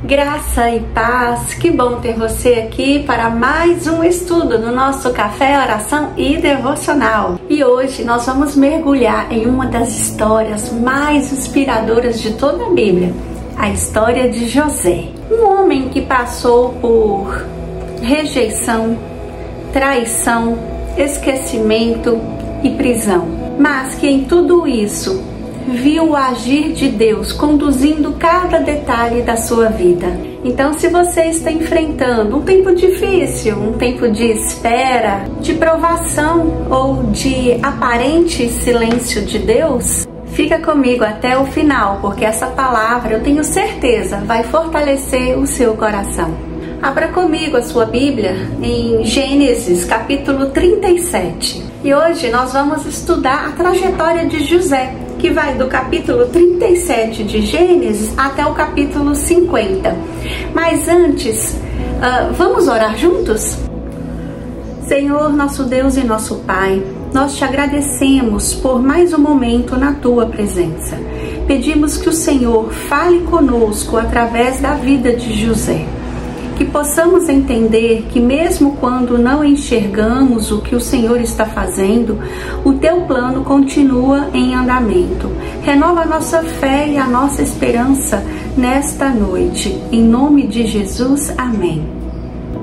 Graça e paz, que bom ter você aqui para mais um estudo no nosso Café, Oração e Devocional. E hoje nós vamos mergulhar em uma das histórias mais inspiradoras de toda a Bíblia, a história de José. Um homem que passou por rejeição, traição, esquecimento e prisão, mas que em tudo isso viu o agir de Deus conduzindo cada detalhe da sua vida. Então, se você está enfrentando um tempo difícil, um tempo de espera, de provação ou de aparente silêncio de Deus, fica comigo até o final, porque essa palavra, eu tenho certeza, vai fortalecer o seu coração. Abra comigo a sua Bíblia em Gênesis capítulo 37. E hoje nós vamos estudar a trajetória de José, que vai do capítulo 37 de Gênesis até o capítulo 50. Mas antes, vamos orar juntos? Senhor, nosso Deus e nosso Pai, nós te agradecemos por mais um momento na tua presença. Pedimos que o Senhor fale conosco através da vida de José. Que possamos entender que mesmo quando não enxergamos o que o Senhor está fazendo, o teu plano continua em andamento. Renova a nossa fé e a nossa esperança nesta noite. Em nome de Jesus, amém.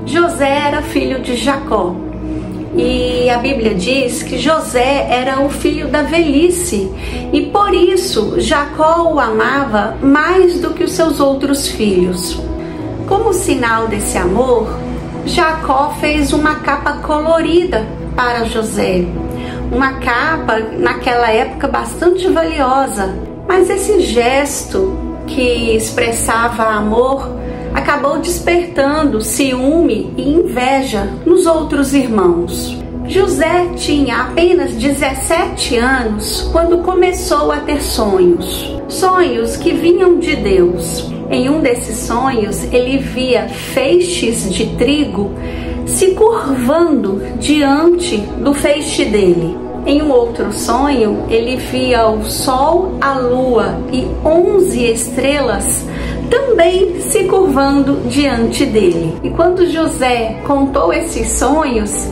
José era filho de Jacó. E a Bíblia diz que José era o filho da velhice. E por isso Jacó o amava mais do que os seus outros filhos. Como sinal desse amor, Jacó fez uma capa colorida para José. Uma capa, naquela época, bastante valiosa. Mas esse gesto que expressava amor acabou despertando ciúme e inveja nos outros irmãos. José tinha apenas 17 anos quando começou a ter sonhos. Sonhos que vinham de Deus. Em um desses sonhos, ele via feixes de trigo se curvando diante do feixe dele. Em um outro sonho, ele via o sol, a lua e 11 estrelas também se curvando diante dele. E quando José contou esses sonhos,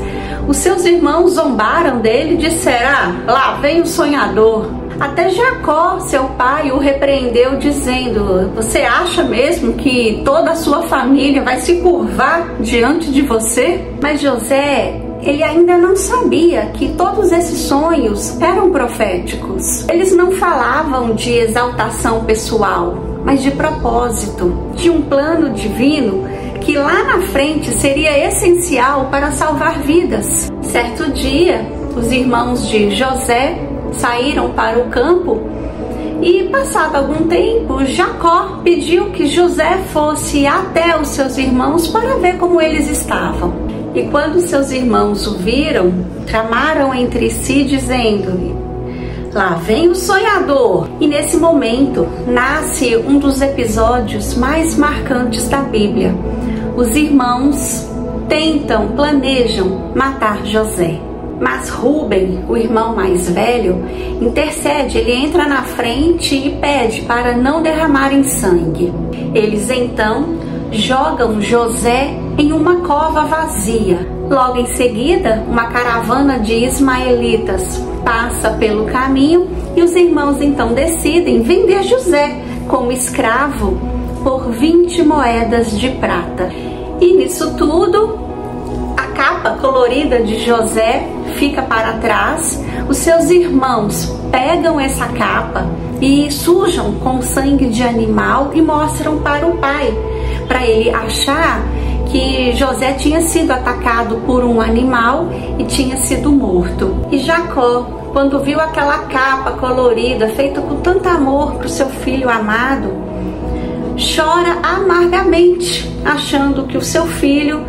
os seus irmãos zombaram dele e disseram: lá vem o sonhador. Até Jacó, seu pai, o repreendeu dizendo: você acha mesmo que toda a sua família vai se curvar diante de você? Mas José, ele ainda não sabia que todos esses sonhos eram proféticos. Eles não falavam de exaltação pessoal, mas de propósito, de um plano divino que lá na frente seria essencial para salvar vidas. Certo dia, os irmãos de José saíram para o campo e, passado algum tempo, Jacó pediu que José fosse até os seus irmãos para ver como eles estavam. E quando seus irmãos o viram, tramaram entre si dizendo: lá vem o sonhador. E nesse momento nasce um dos episódios mais marcantes da Bíblia. Os irmãos planejam matar José. Mas Rúben, o irmão mais velho, intercede, ele entra na frente e pede para não derramarem sangue. Eles então jogam José em uma cova vazia. Logo em seguida, uma caravana de ismaelitas passa pelo caminho e os irmãos então decidem vender José como escravo por 20 moedas de prata. E nisso tudo, a capa colorida de José fica para trás. Os seus irmãos pegam essa capa e sujam com sangue de animal e mostram para o pai, para ele achar que José tinha sido atacado por um animal e tinha sido morto. E Jacó, quando viu aquela capa colorida feita com tanto amor para o seu filho amado, chora amargamente, achando que o seu filho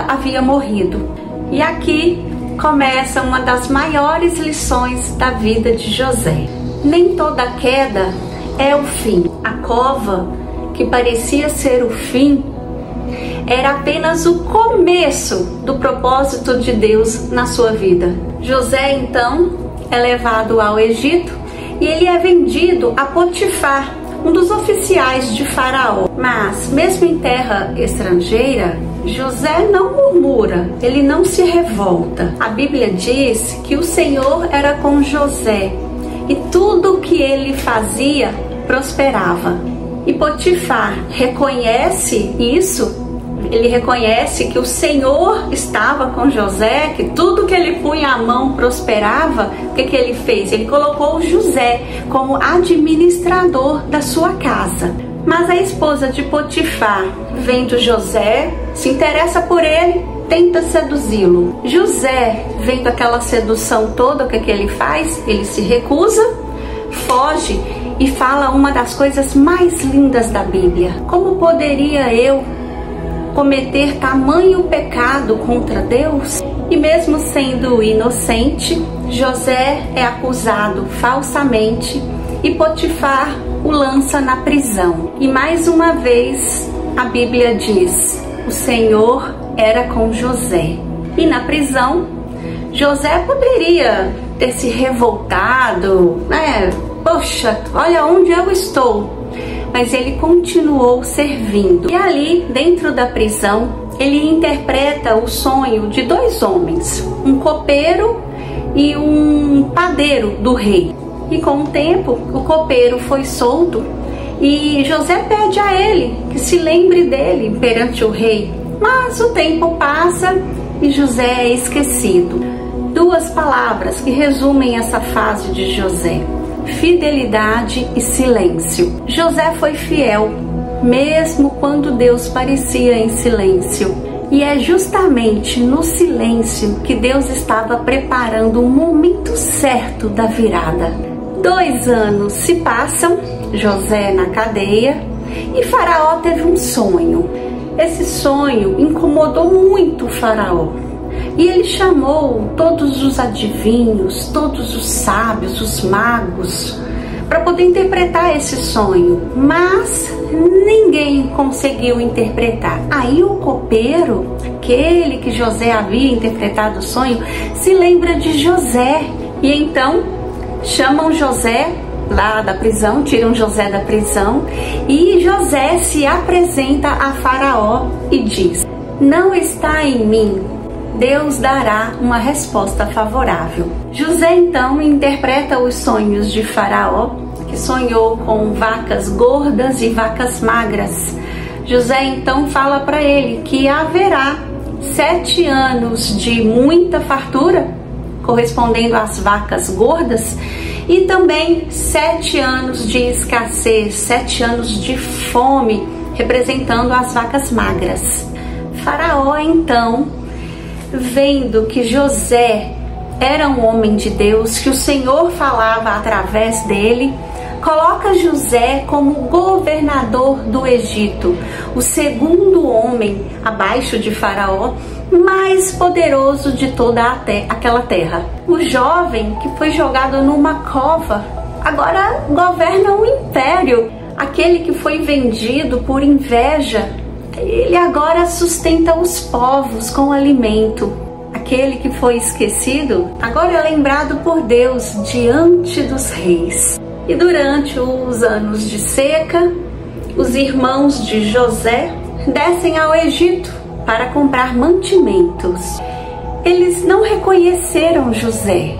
havia morrido. E aqui começa uma das maiores lições da vida de José. Nem toda queda é o fim. A cova, que parecia ser o fim, era apenas o começo do propósito de Deus na sua vida. José então é levado ao Egito e ele é vendido a Potifar, um dos oficiais de Faraó. Mas, mesmo em terra estrangeira, José não murmura, ele não se revolta. A Bíblia diz que o Senhor era com José e tudo o que ele fazia prosperava. E Potifar reconhece isso. Ele reconhece que o Senhor estava com José, que tudo que ele punha a mão prosperava. O que ele fez? Ele colocou José como administrador da sua casa. Mas a esposa de Potifar, vendo José, se interessa por ele, tenta seduzi-lo. José, vendo aquela sedução toda, o que ele faz? Ele se recusa, foge e fala uma das coisas mais lindas da Bíblia. Como poderia eu cometer tamanho pecado contra Deus? E mesmo sendo inocente, José é acusado falsamente e Potifar o lança na prisão. E mais uma vez a Bíblia diz: o Senhor era com José. E na prisão, José poderia ter se revoltado, né? Poxa, olha onde eu estou. Mas ele continuou servindo. E ali, dentro da prisão, ele interpreta o sonho de dois homens, um copeiro e um padeiro do rei. E com o tempo, o copeiro foi solto e José pede a ele que se lembre dele perante o rei. Mas o tempo passa e José é esquecido. Duas palavras que resumem essa fase de José: fidelidade e silêncio. José foi fiel, mesmo quando Deus parecia em silêncio. E é justamente no silêncio que Deus estava preparando o momento certo da virada. 2 anos se passam, José na cadeia, e Faraó teve um sonho. Esse sonho incomodou muito o Faraó. E ele chamou todos os adivinhos, todos os sábios, os magos, para poder interpretar esse sonho. Mas ninguém conseguiu interpretar. Aí o copeiro, aquele que José havia interpretado o sonho, se lembra de José. E então chamam José lá da prisão, tiram José da prisão, e José se apresenta a Faraó e diz: não está em mim, Deus dará uma resposta favorável. José então interpreta os sonhos de Faraó, que sonhou com vacas gordas e vacas magras. José então fala para ele que haverá 7 anos de muita fartura, correspondendo às vacas gordas, e também 7 anos de escassez, 7 anos de fome, representando as vacas magras. Faraó então, vendo que José era um homem de Deus, que o Senhor falava através dele, coloca José como governador do Egito, o segundo homem abaixo de Faraó, mais poderoso de toda aquela terra. O jovem que foi jogado numa cova agora governa um império. Aquele que foi vendido por inveja, ele agora sustenta os povos com alimento. Aquele que foi esquecido agora é lembrado por Deus diante dos reis. E durante os anos de seca, os irmãos de José descem ao Egito para comprar mantimentos. Eles não reconheceram José,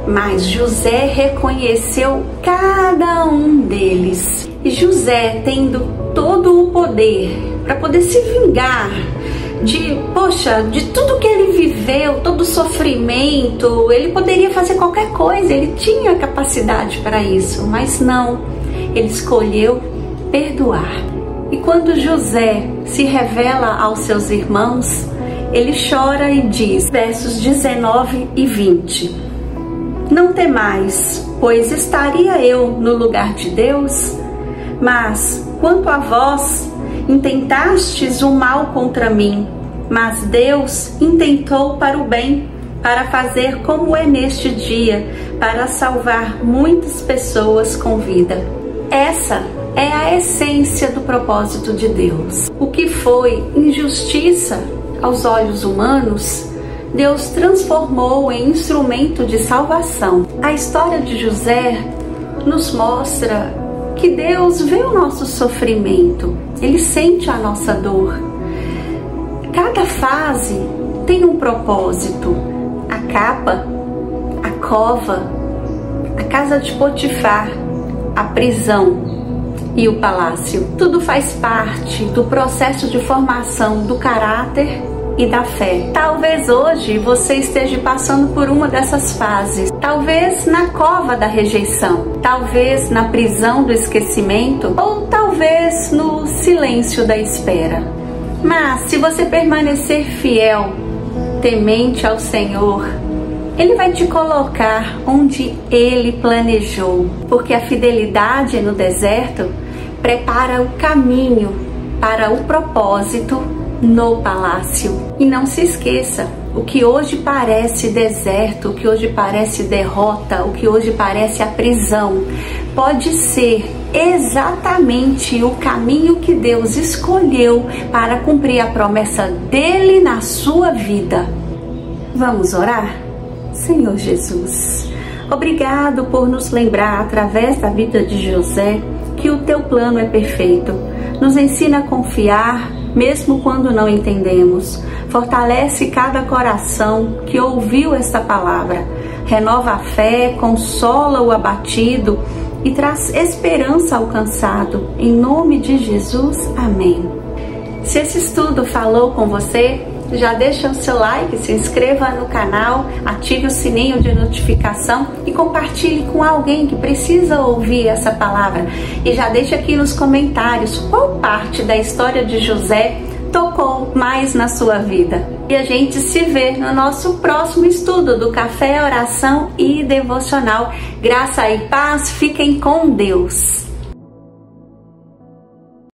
mas José reconheceu cada um deles. E José, tendo todo o poder para poder se vingar de tudo que ele viveu, todo o sofrimento, ele poderia fazer qualquer coisa, ele tinha capacidade para isso, mas não, ele escolheu perdoar. E quando José se revela aos seus irmãos, ele chora e diz, versos 19 e 20: não temais, pois estaria eu no lugar de Deus? Mas quanto a vós, intentastes o mal contra mim, mas Deus intentou para o bem, para fazer como é neste dia, para salvar muitas pessoas com vida. Essa é a essência do propósito de Deus. O que foi injustiça aos olhos humanos, Deus transformou em instrumento de salvação. A história de José nos mostra que Deus vê o nosso sofrimento, Ele sente a nossa dor. Cada fase tem um propósito. A capa, a cova, a casa de Potifar, a prisão e o palácio. Tudo faz parte do processo de formação do caráter e da fé. Talvez hoje você esteja passando por uma dessas fases. Talvez na cova da rejeição, talvez na prisão do esquecimento, ou talvez no silêncio da espera. Mas se você permanecer fiel, temente ao Senhor, Ele vai te colocar onde Ele planejou, porque a fidelidade no deserto prepara o caminho para o propósito no palácio. E não se esqueça, o que hoje parece deserto, o que hoje parece derrota, o que hoje parece a prisão, pode ser exatamente o caminho que Deus escolheu para cumprir a promessa dele na sua vida. Vamos orar? Senhor Jesus, obrigado por nos lembrar através da vida de José que o teu plano é perfeito. Nos ensina a confiar mesmo quando não entendemos. Fortalece cada coração que ouviu esta palavra. Renova a fé, consola o abatido e traz esperança ao cansado. Em nome de Jesus, amém. Se esse estudo falou com você, já deixa o seu like, se inscreva no canal, ative o sininho de notificação e compartilhe com alguém que precisa ouvir essa palavra. E já deixa aqui nos comentários qual parte da história de José tocou mais na sua vida. E a gente se vê no nosso próximo estudo do Café, Oração e Devocional. Graça e paz, fiquem com Deus.